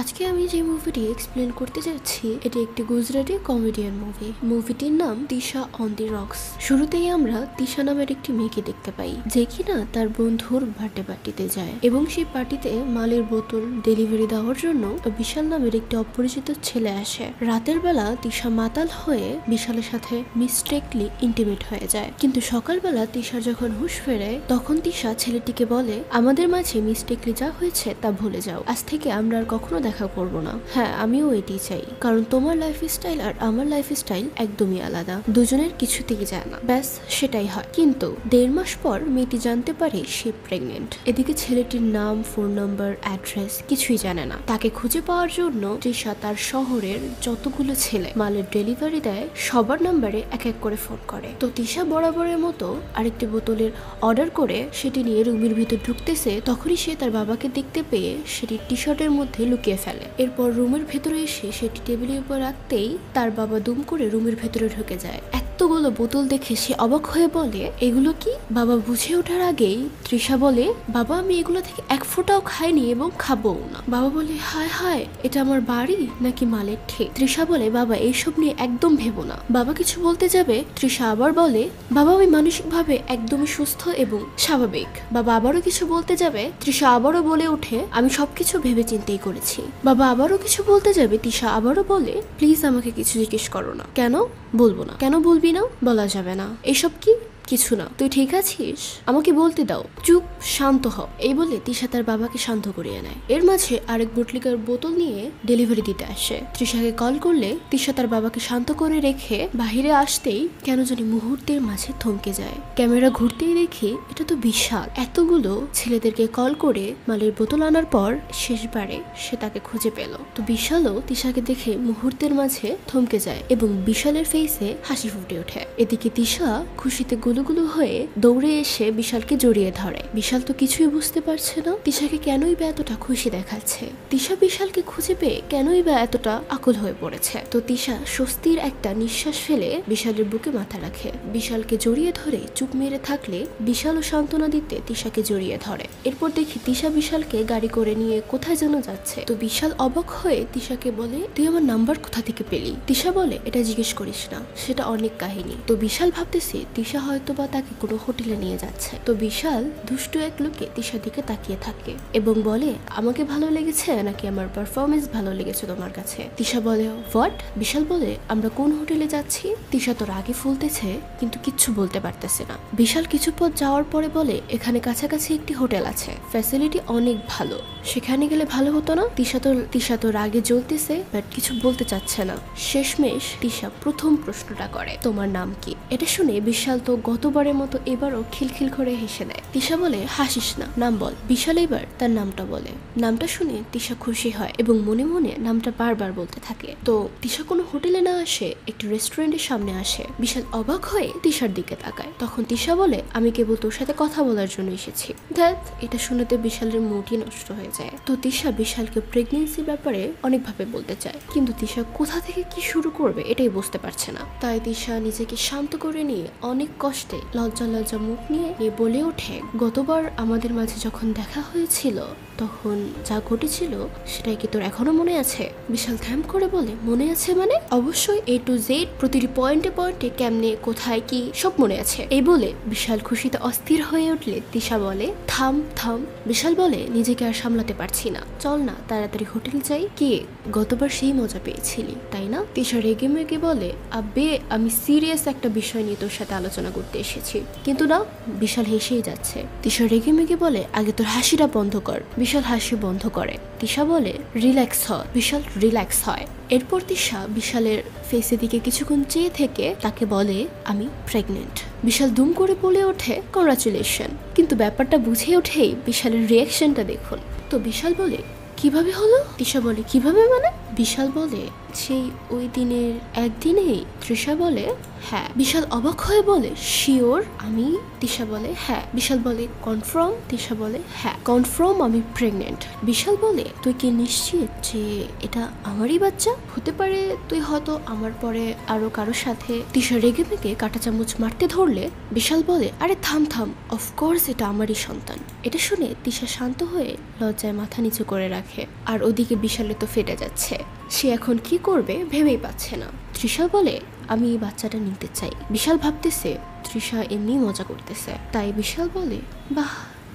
আজকে আমি যে মুভিটি এক্সপ্লেন করতে যাচ্ছি এটি একটি গুজরাটি কমেডিয়ান মুভি। মুভিটির নাম তিশা অন দি রক্স। শুরুতেই আমরা তিশা নামের একটি মেয়েকে দেখতে পাই যে কিনা তার বন্ধুর বার্থডে পার্টিতে যায় এবং সেই পার্টিতে মালের বোতল ডেলিভারি দেওয়ার জন্য বিশাল নামের একটি অপরিচিত ছেলে আসে। রাতের বেলা তিশা মাতাল হয়ে বিশালের সাথে মিস্টেকলি ইন্টিমেট হয়ে যায়, কিন্তু সকালবেলা তিশার যখন হুঁশ ফেরে তখন তিশা ছেলেটিকে বলে, আমাদের মাঝে মিস্টেকলি যা হয়েছে তা ভুলে যাও, আজ থেকে আমরা আর কখনো দেখা করব না। হ্যাঁ, আমিও এটি চাই, কারণ তোমার লাইফস্টাইল আর আমার লাইফস্টাইল একদমই আলাদা, দুজনের কিছুতেই যায় না। ব্যাস সেটাই হয়। কিন্তু 1.5 মাস পর মেয়েটি জানতে পারে সে প্রেগনেন্ট। এদিকে ছেলেটির নাম, ফোন নাম্বার, অ্যাড্রেস কিছুই জানে না। তাকে খুঁজে পাওয়ার জন্য তৃষা তার শহরের যতগুলো ছেলে মালের ডেলিভারি দেয় সবার নাম্বারে এক এক করে ফোন করে। তো তৃষা বরাবরের মতো আরেকটি বোতলের অর্ডার করে সেটি নিয়ে রুমের ভিতর ঢুকতেছে, তখনই সে তার বাবাকে দেখতে পেয়ে সেটি টি শার্টের মধ্যে লুকিয়ে ফেলে। এরপর রুমের ভেতরে এসে সেটি টেবিলের উপর রাখতেই তার বাবা দুম করে রুমের ভেতরে ঢুকে যায়। এতগুলো বোতল দেখে সে অবাক হয়ে বলে, এগুলো কি? বাবা বুঝে ওঠার আগেই তৃষা বলে, বাবা আমি এগুলো থেকে এক ফোঁটাও খাইনি এবং খাবো না। বাবা বলে, হায় হায়, এটা আমার বাড়ি নাকি মালের ঠে? তৃষা বলে, বাবা এইসব নিয়ে একদম ভেবো না। বাবা কিছু বলতে যাবে তৃষা আবার বলে, বাবা আমি মানসিকভাবে একদমই সুস্থ এবং স্বাভাবিক। বাবা আবারও কিছু বলতে যাবে তৃষা আবারও বলে ওঠে, আমি সবকিছু ভেবে চিন্তেই করেছি। বাবা আবারও কিছু বলতে যাবে তৃষা আবারও বলে, প্লিজ আমাকে কিছু জিজ্ঞেস করো না। কেন? বলবো না। কেন বলবি না? বলা যাবে না। এসব কি? কিছু না। তুই ঠিক আছিস? আমাকে বলতে দাও। চুপ, শান্ত হ। এই বলে তৃষা তার বাবাকে শান্ত করিয়ে নেয়। এর মাঝে আরেক বুটলিকার বোতল নিয়ে ডেলিভারি দিতে আসে। তৃষাকে কল করলে তৃষা তার বাবাকে শান্ত করে রেখে বাহিরে আসতেই কেন জানি মুহূর্তের মাঝে থমকে যায়। ক্যামেরা ঘুরতেই দেখি এটা তো বিশাল। এতগুলো ছেলেদেরকে কল করে মালের বোতল আনার পর শেষবারে সে তাকে খুঁজে পেল। তো বিশালও তৃষাকে দেখে মুহূর্তের মাঝে থমকে যায় এবং বিশালের ফেসে হাসি ফুটে ওঠে। এদিকে তৃষা খুশিতে গুলুগুলু হয়ে দৌড়ে এসে বিশালকে জড়িয়ে ধরে। বিশাল তো কিছুই বুঝতে পারছে না তৃষাকে কেনই বা এতটা খুশি দেখাচ্ছে। তৃষা বিশালকে খুঁজে পেয়ে কেনই বা এতটা আকুল হয়ে পড়েছে। তো তৃষা স্বস্তির একটা নিঃশ্বাস ফেলে বিশালের বুকে মাথা রাখে। বিশালকে জড়িয়ে ধরে চুপ মেরে থাকলে বিশালও সান্ত্বনা দিতে তৃষাকে জড়িয়ে ধরে। এরপর দেখি তৃষা বিশালকে গাড়ি করে নিয়ে কোথায় যেন যাচ্ছে। তো বিশাল অবাক হয়ে তৃষাকে বলে, তুই আমার নাম্বার কোথা থেকে পেলি? তৃষা বলে, এটা জিজ্ঞেস করিস না, সেটা অনেক কাহিনী। তো বিশাল ভাবতেছে তৃষা হয়তো বা তাকে কোনো হোটেলে নিয়ে যাচ্ছে। তো বিশাল দুষ্টু এক লোকে তৃষার দিকে তাকিয়ে থাকে এবং বলে, আমাকে ভালো লেগেছে নাকি আমার পারফরমেন্স ভালো লেগেছে তোমার কাছে? তৃষা বলে, হোয়াট? বিশাল বলে, আমরা কোন হোটেলে যাচ্ছি? তৃষা তোর আগে ফুলতেছে কিন্তু কিচ্ছু বলতে পারতেছে না। বিশাল কিছু পথ যাওয়ার পরে বলে, এখানে কাছাকাছি একটি হোটেল আছে, ফ্যাসিলিটি অনেক ভালো, সেখানে গেলে ভালো হতো না? তৃষা তো রাগে জ্বলতেছে বাট কিছু বলতে চাচ্ছে না। শেষমেশ তৃষা প্রথম প্রশ্নটা করে, তোমার নাম কি? এটা শুনে বিশাল তো গতবারের মতো এবারও খিলখিল করে হেসে দেয়। তৃষা বলে, হাসিস না, নাম বল। বিশাল এবার তার নামটা বলে। নামটা শুনে তৃষা খুশি হয় এবং মনে মনে নামটা বারবার বলতে থাকে। তো তৃষা কোনো হোটেলে না আসে একটি রেস্টুরেন্টের সামনে আসে। বিশাল অবাক হয়ে তৃষার দিকে তাকায়। তখন তৃষা বলে, আমি কেবল তোর সাথে কথা বলার জন্য এসেছি। ধ্যাত, এটা শুনেতে বিশালের মুডই নষ্ট হয়ে যায়। তো তৃষা বিশালকে প্রেগনেন্সির ব্যাপারে অনেকভাবে বলতে চায়, কিন্তু তৃষা কোথা থেকে কি শুরু করবে এটাই বুঝতে পারছে না। তাই তৃষা নিজেকে শান্ত করে নিয়ে অনেক কষ্টে লজ্জা লজ্জা মুখ নিয়ে বলে ওঠে, গতবার আমাদের মাঝে যখন দেখা হয়েছিল তখন যা ঘটেছিল সেটাই কি তোর এখনো মনে আছে? বিশাল থ্যাম করে বলে, মনে আছে মানে? অবশ্যই A to Z প্রতিটি পয়েন্টে পয়েন্টে কেমনে কোথায় কি সব মনে আছে। এই বলে বিশাল খুশিতে অস্থির হয়ে উঠলে তৃষা বলে, থাম থাম। বিশাল বলে, নিজেকে আর সামলাতে পারছি না, চল না তাড়াতাড়ি হোটেল যাই। কি গতবার সেই মজা পেয়েছিলি তাই না? তৃষা রেগে মেগে বলে, আব্বে আমি সিরিয়াস একটা বিষয় নিয়ে তোর সাথে আলোচনা করতে এসেছি। কিন্তু না, বিশাল হেসেই যাচ্ছে। তৃষা রেগে মেগে বলে, আগে তোর হাসিটা বন্ধ কর। বিশাল হাসি বন্ধ করে। তৃষা বলে, রিল্যাক্স হ। বিশাল রিল্যাক্স হয়। এরপর তৃষা বিশালের ফেসের দিকে কিছুক্ষণ চেয়ে থেকে তাকে বলে, আমি প্রেগনেন্ট। বিশাল দুম করে বলে ওঠে, কংগ্রাচুলেশন। কিন্তু ব্যাপারটা বুঝে ওঠেই বিশালের রিয়াকশনটা দেখুন। তো বিশাল বলে, কিভাবে হলো? তৃষা বলে, কিভাবে মানে? বিশাল বলে, সেই ওই দিনের একদিনেই? তৃষা বলে হ্যাঁ। বিশাল অবাক হয়ে বলে শিওর? আমি? তিশা বলে হ্যাঁ। বিশাল বলে কনফার্ম? তিশা বলে হ্যাঁ কনফার্ম আমি প্রেগনেন্ট। বিশাল বলে তুই কি নিশ্চিত যে এটা আমারই বাচ্চা? হতে পারে তুই হয়তো আমার পরে আরো কারোর সাথে। তিশা রেগে মেগে কাঁটা চামচ মারতে ধরলে বিশাল বলে আরে থাম থাম, অফকোর্স এটা আমারই সন্তান। এটা শুনে তিশা শান্ত হয়ে লজ্জায় মাথা নিচু করে রাখে। আর ওদিকে বিশালে তো ফেটে যাচ্ছে, সে এখন কি করবে ভেবেই পাচ্ছে না। তৃষা বলে আমি এই বাচ্চাটা নিতে চাই। বিশাল ভাবতেছে তৃষা এমনি মজা করতেছে, তাই বিশাল বলে বাহ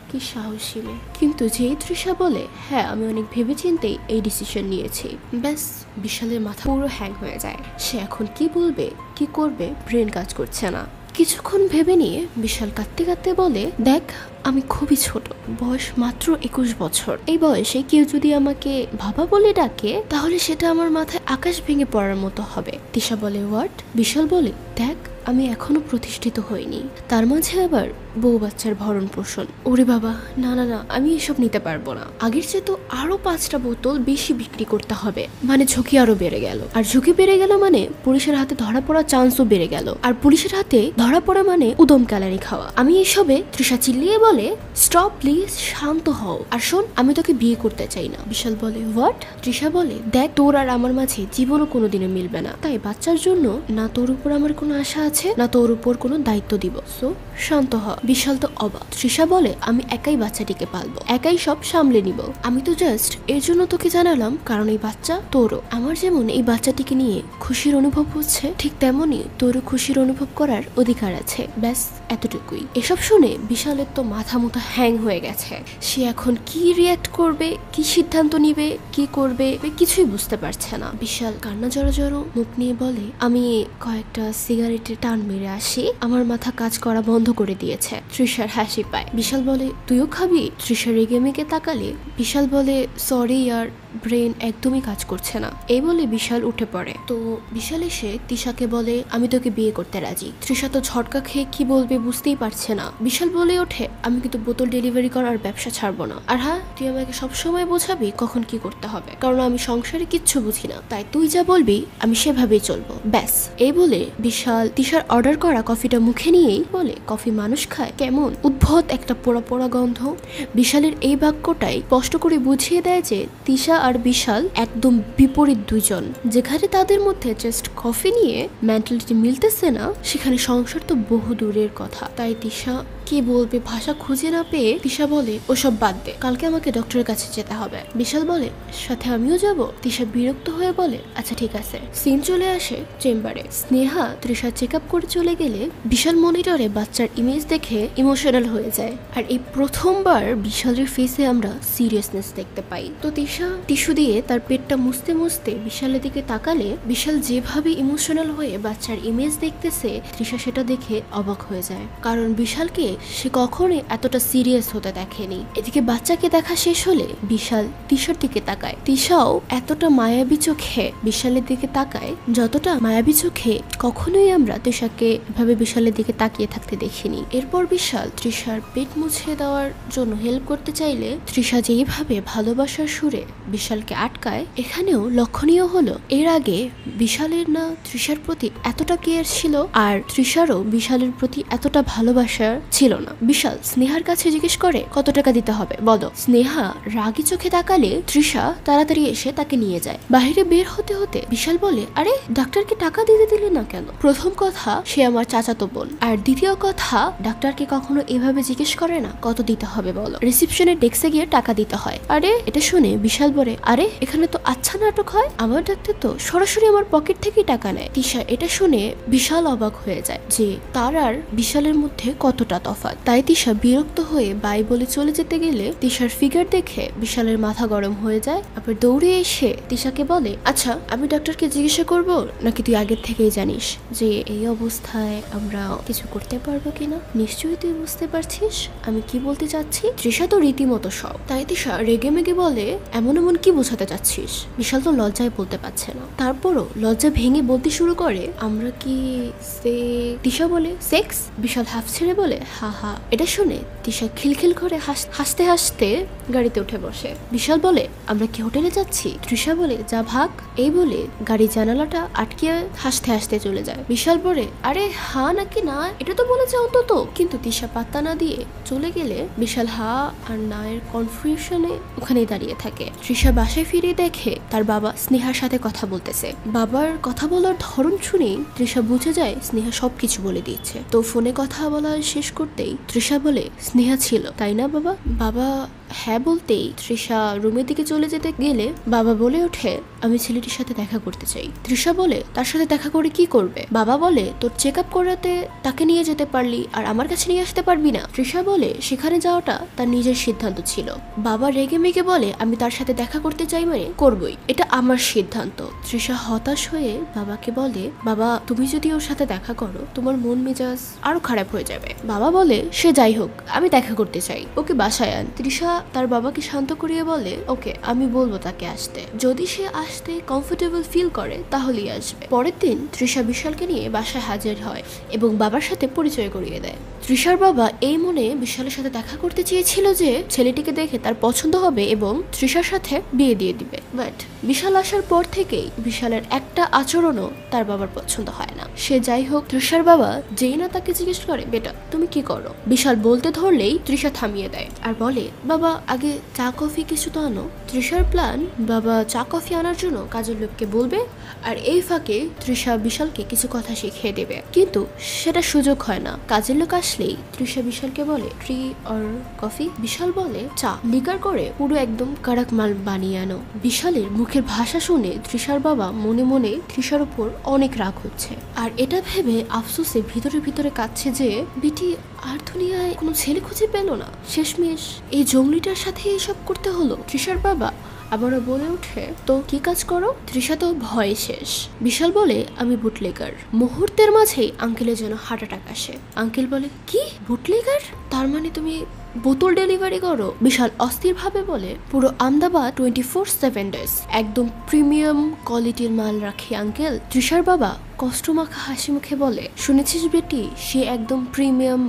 কি সাহসী মেয়ে। কিন্তু যেই তৃষা বলে হ্যাঁ আমি অনেক ভেবেচিন্তেই এই ডিসিশন নিয়েছি, ব্যাস বিশালের মাথা পুরো হ্যাং হয়ে যায়। সে এখন কি বলবে কি করবে ব্রেন কাজ করছে না। কিছুক্ষণ ভেবে নিয়ে বিশাল কাঁদতে কাঁদতে বলে দেখ আমি খুবই ছোট, বয়স মাত্র 21 বছর। এই বয়সে কেউ যদি আমাকে বাবা বলে ডাকে তাহলে সেটা আমার মাথায় আকাশ ভেঙে পড়ার মতো হবে। তিশা বলে হোয়াট? বিশাল বলে দেখ আমি এখনো প্রতিষ্ঠিত হইনি, তার মাঝে আবার বউ বাচ্চার ভরণ পোষণ। ওরে বাবা না না না, আমি এসব নিতে পারবো না। আগের চেয়ে তো আরো 5টা বোতল বেশি বিক্রি করতে হবে, মানে ঝুঁকি আরো বেড়ে গেল। আর ঝুঁকি বেড়ে গেল মানে পুলিশের হাতে ধরা পড়ার চান্সও বেড়ে গেল। আর পুলিশের হাতে ধরা পড়া মানে উদম ক্যালারি খাওয়া। আমি এসবে তৃষা চিল্লিয়ে বলে স্টপ প্লিজ, শান্ত হও। আর শোন আমি তোকে বিয়ে করতে চাই না। বিশাল বলে হোয়াট? তৃষা বলে দেখ তোর আর আমার মাঝে জীবনও কোনোদিনও মিলবে না, তাই বাচ্চার জন্য না তোর উপর আমার কোনো আশা আছে না তোর উপর কোনো দায়িত্ব দিব, সো শান্ত হ। বিশাল তো অবাক। তৃষা বলে আমি একাই বাচ্চাটিকে পালবো, একাই সব সামলে নিব। আমি তো জাস্ট এর জন্য তোকে জানালাম কারণ এই বাচ্চা তোরও। আমার যেমন এই বাচ্চাটিকে নিয়ে খুশির অনুভব হচ্ছে ঠিক তেমনই তোরও খুশির অনুভব করার অধিকার আছে, ব্যাস এতটুকুই। এসব শুনে বিশালের তো মাথা মুথা হ্যাং হয়ে গেছে। সে এখন কি রিয়াক্ট করবে, কি সিদ্ধান্ত নিবে, কি করবে কিছুই বুঝতে পারছে না। বিশাল কান্না জড়ো জড়ো মুখ নিয়ে বলে আমি কয়েকটা সিগারেটের টান মেরে আসি, আমার মাথা কাজ করা বন্ধ করে দিয়েছে। তৃষার হাসি পায়। বিশাল বলে তুইও খাবি? তৃষা রেগে মেগে তাকালে বিশাল বলে সরি আর ব্রেন একদমই কাজ করছে না। এই বলে বিশাল উঠে পড়ে। তো বিশাল এসে তিশাকে বলে আমি তোকে বিয়ে করতে রাজি। তৃষা তো ঝটকা খেয়ে কি বলবে বুঝতেই পারছে না। বিশাল বলে ওঠে আমি কিন্তু বোতল ডেলিভারি করার ব্যবসা ছাড়বো না। আর হ্যাঁ তুই আমাকে সবসময় বোঝাবি কখন কি করতে হবে, কারণ আমি সংসারে কিচ্ছু বুঝি না, তাই তুই যা বলবি আমি সেভাবেই চলবো, ব্যাস। এই বলে বিশাল তিশার অর্ডার করা কফিটা মুখে নিয়েই বলে কফি মানুষ খায় কেমন উদ্ভট একটা পোড়া পোড়া গন্ধ। বিশালের এই বাক্যটাই স্পষ্ট করে বুঝিয়ে দেয় যে তিশা আর বিশাল একদম বিপরীত দুইজন। যেখানে তাদের মধ্যে জাস্ট কফি নিয়ে মেন্টালিটি মিলতেছে না, সেখানে সংসার তো বহু দূরের কথা। তাই তিশা কি বলবে ভাষা খুঁজে না পেয়ে তিশা বলে ওসব বাদ দে, কালকে আমাকে ডক্টরের কাছে যেতে হবে। বিশাল বলে সাথে আমিও যাব। তিশা বিরক্ত হয়ে বলে আচ্ছা ঠিক আছে। সিন চলে আসে চেম্বারে। স্নেহা তৃষা চেক আপ করে চলে গেলে বিশাল মনিটরে বাচ্চার ইমেজ দেখে ইমোশনাল হয়ে যায়। আর এই প্রথমবার বিশালের ফেসে আমরা সিরিয়াসনেস দেখতে পাই। তো তিশা টিস্যু দিয়ে তার পেটটা মুছতে মুছতে বিশালের দিকে তাকালে বিশাল যেভাবে ইমোশনাল হয়ে বাচ্চার ইমেজ দেখতেছে তৃষা সেটা দেখে অবাক হয়ে যায়, কারণ বিশালকে সে কখনোই এতটা সিরিয়াস হতে দেখেনি। এদিকে বাচ্চাকে দেখা শেষ হলে বিশাল তিশার দিকে তাকায়। তিশাও এতটা মায়াবী চোখে বিশালের দিকে তাকায় যতটা মায়াবী চোখে কখনোই আমরা তিশাকে এভাবে বিশালের দিকে তাকিয়ে থাকতে দেখিনি। এরপর বিশাল তৃষার পেট মুছে দেওয়ার জন্য হেল্প করতে চাইলে তৃষা যেইভাবে ভালোবাসার সুরে বিশালকে আটকায়, এখানেও লক্ষণীয় হলো এর আগে বিশালের না তৃষার প্রতি এতটা কেয়ার ছিল আর তৃষারও বিশালের প্রতি এতটা ভালোবাসা ছিল না। বিশাল স্নেহার কাছে জিজ্ঞেস করে কত টাকা দিতে হবে বলো। স্নেহা রাগি চোখে তাকালে তৃষা তাড়াতাড়ি এসে তাকে নিয়ে যায়। বাইরে বের হতে হতে বিশাল বলে আরে ডাক্তারকে টাকা দিতে দিলে না কেন? প্রথম কথা সে আমার চাচাতো বোন, আর দ্বিতীয় কথা ডাক্তারকে কখনো এভাবে জিজ্ঞেস করে না কত দিতে হবে বলো, রিসেপশনের ডেস্কে গিয়ে টাকা দিতে হয়। আরে এটা শুনে বিশাল বলে আরে এখানে তো আচ্ছা নাটক হয়, আমার ডাক্তার তো সরাসরি আমার পকেট থেকেই টাকা নেয়। তিশা এটা শুনে বিশাল অবাক হয়ে যায় যে তার আর বিশালের মধ্যে কতটা তফাৎ। তাই তিশা বিরক্ত হয়ে বাই বলে চলে যেতে গেলে তিশার ফিগার দেখে বিশালের মাথা গরম হয়ে যায়। আবার দৌড়ে এসে তিশাকে বলে আচ্ছা আমি ডাক্তারকে জিজ্ঞাসা করব নাকি তুই আগের থেকেই জানিস যে এই অবস্থায় আমরা কিছু করতে পারবো কিনা? নিশ্চয়ই তুই বুঝতে পারছিস আমি কি বলতে চাচ্ছি। তৃষা তো রীতিমতো সব। তাই তিশা রেগে মেগে বলে এমন এমন কি বোঝাতে চাচ্ছিস? বিশাল তো লজ্জায় বলতে পারছে না, তারপরও লজ্জা ভেঙে বলতে শুরু করে আমরা কি তিশা বলে সেক্স? বিশাল হাফ ছেড়ে বলে হা হা হা। এটা শুনে তিশা খিলখিল করে হাসতে হাসতে গাড়িতে উঠে বসে। বিশাল বলে আমরা কি হোটেলে যাচ্ছি? তৃষা বলে যা ভাগ। এই বলে গাড়ি জানালাটা আটকে হাসতে হাসতে চলে যায়। বিশাল বলে আরে হা নাকি না এটা তো বলেছে অন্তত। কিন্তু তিশা পাত্তা না দিয়ে চলে গেলে বিশাল হা আর না এর কনফিউশনে ওখানেই দাঁড়িয়ে থাকে। তৃষা বাসায় ফিরে দেখে তার বাবা স্নেহার সাথে কথা বলতেছে। বাবার কথা বলার ধরন শুনে তৃষা বুঝে যায় স্নেহা সবকিছু বলে দিচ্ছে। তো ফোনে কথা বলা শেষ করতেই তৃষা বলে স্নেহা ছিল তাই না বাবা? বাবা হ্যাঁ বলতেই তৃষা রুমের দিকে চলে যেতে গেলে বাবা বলে ওঠে আমি ছেলেটির সাথে দেখা করতে চাই। তৃষা বলে তার সাথে দেখা করে কি করবে? বাবা বলে তোর চেক আপ করাতে তাকে নিয়ে যেতে পারলি আর আমার কাছে নিয়ে আসতে পারবি না। তৃষা বলে সেখানে যাওয়াটা তার নিজের সিদ্ধান্ত ছিল। বাবা রেগে মেগে বলে আমি তার সাথে দেখা করতে চাই মানে করবই, এটা আমার সিদ্ধান্ত। তৃষা হতাশ হয়ে বাবাকে বলে বাবা তুমি যদি ওর সাথে দেখা করো তোমার মন মেজাজ আরো খারাপ হয়ে যাবে। বাবা বলে সে যাই হোক আমি দেখা করতে চাই, ওকে বাসায় আন। তৃষা তার বাবাকে শান্ত করিয়ে বলে ওকে আমি বলবো তাকে আসতে, যদি সে আসতে কমফোর্টেবল ফিল করে তাহলেই আসবে। পরের দিন তৃষা বিশালকে নিয়ে বাসায় হাজির হয় এবং বাবার সাথে পরিচয় করিয়ে দেয়। তৃষার বাবা এই মনে বিশালের সাথে দেখা করতে চেয়েছিল যে ছেলেটিকে দেখে তার পছন্দ হবে এবং তৃষার সাথে বিয়ে দিয়ে দিবে। বাট বিশাল আসার পর থেকেই বিশালের একটা আচরণও তার বাবার পছন্দ হয় না। সে যাই হোক তৃষার বাবা যেই না তাকে জিজ্ঞেস করে বেটা তুমি কি করো, বিশাল বলতে ধরলেই তৃষা থামিয়ে দেয় আর বলে বাবা আগে চা কফি কিছু তো আনো। তৃষার প্ল্যান বাবা চা কফি আনার জন্য কাজের লোককে বলবে আর এই ফাঁকে তৃষা বিশালকে কিছু কথা শিখিয়ে দেবে। কিন্তু সেটা সুযোগ হয় না। কাজের লোক আসলেই তৃষা বিশালকে বলে ট্রি অর কফি। বিশাল বলে চা, লিকার করে পুরো একদম কারাক মাল বানিয়ে আনো। বিশালের মুখের ভাষা শুনে তৃষার বাবা মনে মনে তৃষার উপর অনেক রাগ হচ্ছে আর এটা ভেবে আফসোসে ভিতরে ভিতরে কাঁদছে যে বিটি আর দুনিয়ায় কোনো ছেলে খুঁজে পেল না, শেষমেশ এই জঙ্গলিটার সাথে এইসব করতে হলো। তৃষার বাবা আবারও বলে ওঠে তো কি কাজ করো? তৃষা তো ভয়ে শেষ। বিশাল বলে আমি বুটলেগার। মুহূর্তের মাঝেই আঙ্কেলের যেন হার্ট অ্যাটাক আসে। আঙ্কেল বলে কি বুটলেগার? তার মানে তুমি বোতল ডেলিভারি করো? বিশাল অস্থির ভাবে বলে পুরো আমদাবাদ 24/7 ডেজ একদম প্রিমিয়াম কোয়ালিটির মাল রাখে আঙ্কেল। তৃষার বাবা কষ্টমাখা হাসি মুখে বলে শুনেছিস বেটি সে একদম প্রিমিয়াম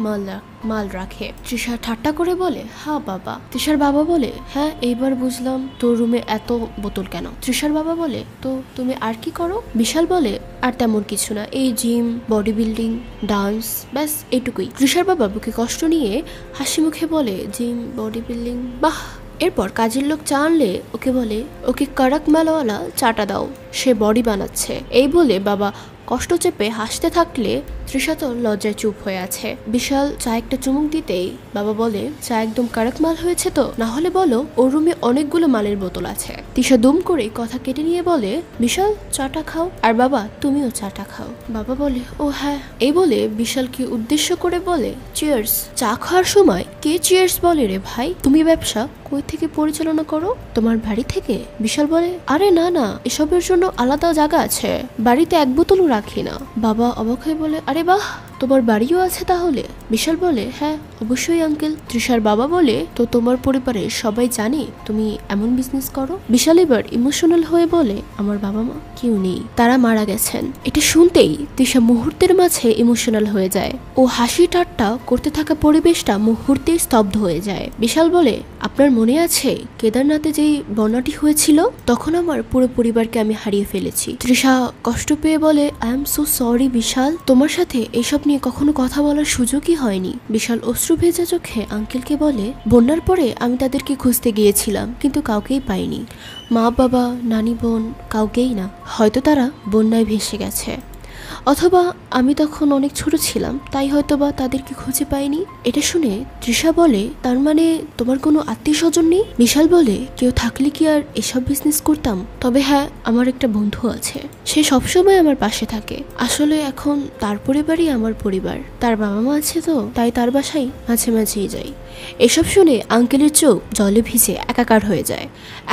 মাল রাখে। তৃষা ঠাট্টা করে বলে হ্যাঁ বাবা। তৃষার বাবা বলে হ্যাঁ এইবার বুঝলাম তোর রুমে এত বোতল কেন। তৃষার বাবা বলে তো তুমি আর কি করো? বিশাল বলে আর তেমন কিছু না, এই জিম, বডি বিল্ডিং, ডান্স, ব্যাস এইটুকুই। তৃষার বাবা বুকে কষ্ট নিয়ে হাসি মুখে বলে জিম, বডি বিল্ডিং, বাহ। এরপর কাজের লোক চা আনলে ওকে বলে ওকে কড়ক মালওয়ালা চাটা দাও, সে বডি বানাচ্ছে। এই বলে বাবা কষ্ট চেপে হাসতে থাকলে তৃষা তো লজ্জায় চুপ হয়ে আছে। বিশাল চা একটা চুমুক দিতেই বাবা বলে চা একদম কারাক মাল হয়েছে তো? না হলে বলো ওর রুমে অনেকগুলো মালের বোতল আছে। তৃষা দুম করে কথা কেটে নিয়ে বলে বিশাল চাটা খাও আর বাবা তুমিও চাটা খাও। বাবা বলে ও হ্যাঁ। এই বলে বিশালকে উদ্দেশ্য করে বলে চিয়ার্স। চা খাওয়ার সময় কে চিয়ার্স বলে রে ভাই? তুমি ব্যবসা কই থেকে পরিচালনা করো? তোমার বাড়ি থেকে? বিশাল বলে আরে না না, এসবের জন্য আলাদা জায়গা আছে, বাড়িতে এক বোতলও রাখি না। বাবা অবাক হয়ে বলে আরে বাহ, তোমার বাড়িও আছে তাহলে? বিশাল বলে হ্যাঁ অবশ্যই আঙ্কেল। তৃষার বাবা বলে তো তোমার পরিবারে সবাই জানে তুমি এমন বিজনেস করো? বিশাল এবার ইমোশনাল হয়ে বলে আমার বাবা মা কেউ নেই, তারা মারা গেছেন। এটা শুনতেই তৃষা মুহূর্তের মাঝে ইমোশনাল হয়ে যায়। ও হাসি ঠাট্টা করতে থাকা পরিবেশটা মুহূর্তে স্তব্ধ হয়ে যায়। বিশাল বলে আপনার মনে আছে কেদারনাথে যেই বন্যাটি হয়েছিল তখন আমার পুরো পরিবারকে আমি হারিয়ে ফেলেছি। তৃষা কষ্ট পেয়ে বলে আই এম সো সরি বিশাল, তোমার সাথে এসব নিয়ে কখনো কথা বলার সুযোগই হয়নি। বিশাল অশ্রু ভেজা চোখে আঙ্কেলকে বলে বন্যার পরে আমি তাদেরকে খুঁজতে গিয়েছিলাম কিন্তু কাউকেই পাইনি, মা বাবা নানি বোন কাউকেই না, হয়তো তারা বন্যায় ভেসে গেছে, অথবা আমি তখন অনেক ছোট ছিলাম তাই হয়তোবা তাদেরকে খুঁজে পাইনি। এটা শুনে তৃষা বলে তার মানে তোমার কোনো আত্মীয় স্বজন নেই? বিশাল বলে কেউ থাকলে কি আর এসব বিজনেস করতাম, তবে হ্যাঁ আমার একটা বন্ধু আছে, সে সবসময় আমার পাশে থাকে। আসলে এখন তার পরিবারই আমার পরিবার, তার বাবা মা আছে তো তাই তার বাসায় মাঝে মাঝেই যাই। এসব শুনে আঙ্কেলের চোখ জলে ভিজে একাকার হয়ে যায়।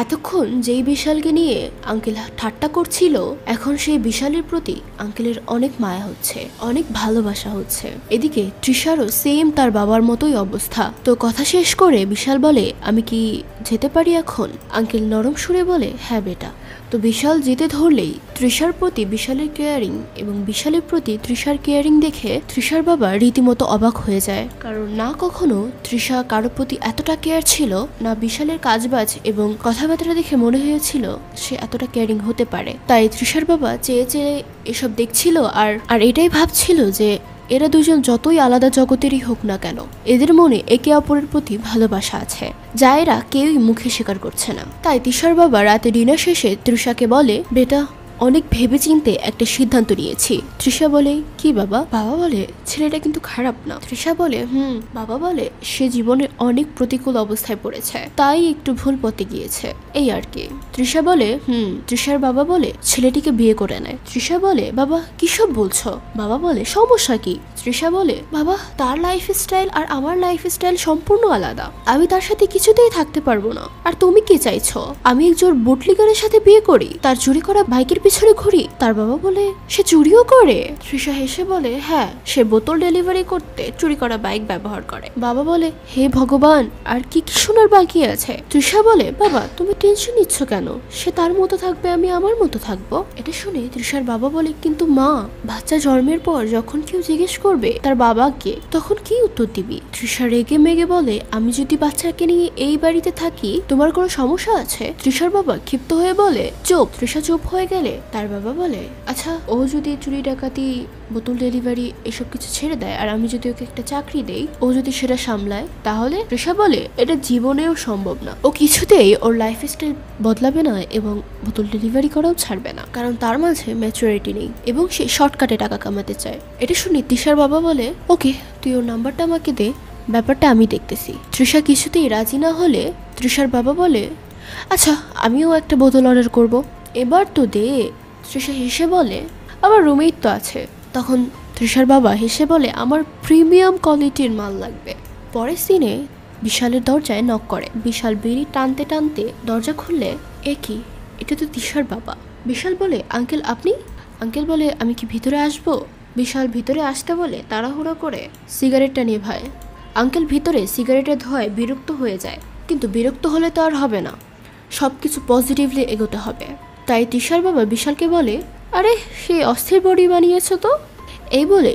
এতক্ষণ যেই বিশালকে নিয়ে আঙ্কেল ঠাট্টা করছিল এখন সেই বিশালের প্রতি আঙ্কেলের অনেক মায়া হচ্ছে, অনেক ভালোবাসা হচ্ছে। এদিকে তৃষারও সেম তার বাবার মতোই অবস্থা। তো কথা শেষ করে বিশাল বলে আমি কি যেতে পারি এখন? আঙ্কেল নরম সুরে বলে হ্যাঁ বেটা, তো বিশাল যেতে ধরলেই তৃষার প্রতি বিশালের কেয়ারিং এবং বিশালের প্রতি তৃষার কেয়ারিং দেখে তৃষার বাবা রীতিমতো অবাক হয়ে যায়, কারণ না কখনো তৃষা কারোর প্রতি এতটা কেয়ার ছিল না, বিশালের কাজবাজ এবং কথাবার্তা দেখে মনে হয়েছিল সে এতটা কেয়ারিং হতে পারে। তাই তৃষার বাবা চেয়ে চেয়ে এসব দেখছিল আর এটাই ভাবছিল যে এরা দুজন যতই আলাদা জগতেরই হোক না কেন, এদের মনে একে অপরের প্রতি ভালোবাসা আছে, যা এরা কেউই মুখে স্বীকার করছে না। তাই তৃষার বাবা রাতে ডিনার শেষে তৃষাকে বলে, বেটা অনেক ভেবেচিন্তে একটা সিদ্ধান্ত নিয়েছি। তৃষা বলে, কি বাবা? বাবা বলে, ছেলেটা কিন্তু খারাপ না। তৃষা বলে, বাবা বলে সে জীবনে অনেক প্রতিকূল অবস্থায় পড়েছে, তাই একটু ভুল পথে গিয়েছে, এই আর কি। তৃষা বলে, তৃষার বাবা বলে ছেলেটিকে বিয়ে করে নেয়। তৃষা বলে, বাবা কিসব বলছো? বাবা বলে, সমস্যা কি? তৃষা বলে, বাবা তার লাইফস্টাইল আর আমার লাইফস্টাইল সম্পূর্ণ আলাদা, আমি তার সাথে কিছুতেই থাকতে পারবো না। আর তুমি কি চাইছো আমি একজন বুটলিগারের সাথে বিয়ে করি, তার চুরি করা বাইকের পিছনে ঘুরি? তার বাবা বলে, সে চুরিও করে? তৃষা হেসে বলে, হ্যাঁ, সে বোতল ডেলিভারি করতে চুরি করা বাইক ব্যবহার করে। বাবা বলে, হে ভগবান, আর কি কি শোনার বাকি আছে? তৃষা বলে, বাবা তুমি টেনশন নিচ্ছ কেন? সে তার মতো থাকবে, আমি আমার মতো থাকবো। এটা শুনে তৃষার বাবা বলে, কিন্তু মা, বাচ্চা জন্মের পর যখন কেউ জিজ্ঞেস করবে তার বাবাকে, তখন কি উত্তর দিবি? তৃষা রেগে মেগে বলে, আমি যদি বাচ্চাকে নিয়ে এই বাড়িতে থাকি তোমার কোনো সমস্যা আছে? তৃষার বাবা ক্ষিপ্ত হয়ে বলে, চুপ। তৃষা চুপ হয়ে গেলে তার বাবা বলে, আচ্ছা ও যদি চুরি ডাকাতি বোতল ডেলিভারি এসব কিছু ছেড়ে দেয় আর আমি যদি ওকে একটা চাকরি দেই, ও যদি সেটা সামলায়, তাহলে? তৃষা বলে, এটা জীবনেও সম্ভব না, ও কিছুতেই ওর লাইফস্টাইল বদলাবে না এবং বোতল ডেলিভারি করাও ছাড়বে না, কারণ তার মাঝে ম্যাচুরিটি নেই এবং সে শর্টকাটে টাকা কামাতে চায়। এটা শুনে তৃষার বাবা বলে, ওকে তুই ওর নাম্বারটা আমাকে দে, ব্যাপারটা আমি দেখতেছি। তৃষা কিছুতেই রাজি না হলে তৃষার বাবা বলে, আচ্ছা আমিও একটা বোতল অর্ডার করব, এবার তো দে। তৃষা হেসে বলে, আমার রুমেই তো আছে। তখন তৃষার বাবা হেসে বলে, আমার প্রিমিয়াম কোয়ালিটির মাল লাগবে। পরের সিনে বিশালের দরজায় নক করে। বিশাল বিড়ি টানতে টানতে দরজা খুললে, এ কি, এটা তো তৃষার বাবা। বিশাল বলে, আঙ্কেল আপনি? আঙ্কেল বলে, আমি কি ভিতরে আসবো? বিশাল ভিতরে আসতে বলে তাড়াহুড়ো করে সিগারেটটা নেভায়। আঙ্কেল ভিতরে সিগারেটের ধোঁয়ায় বিরক্ত হয়ে যায়, কিন্তু বিরক্ত হলে তো আর হবে না, সব কিছু পজিটিভলি এগোতে হবে। তাই তৃষার বাবা বিশালকে বলে, আরে সে অস্থির বডি বানিয়েছ তো। এই বলে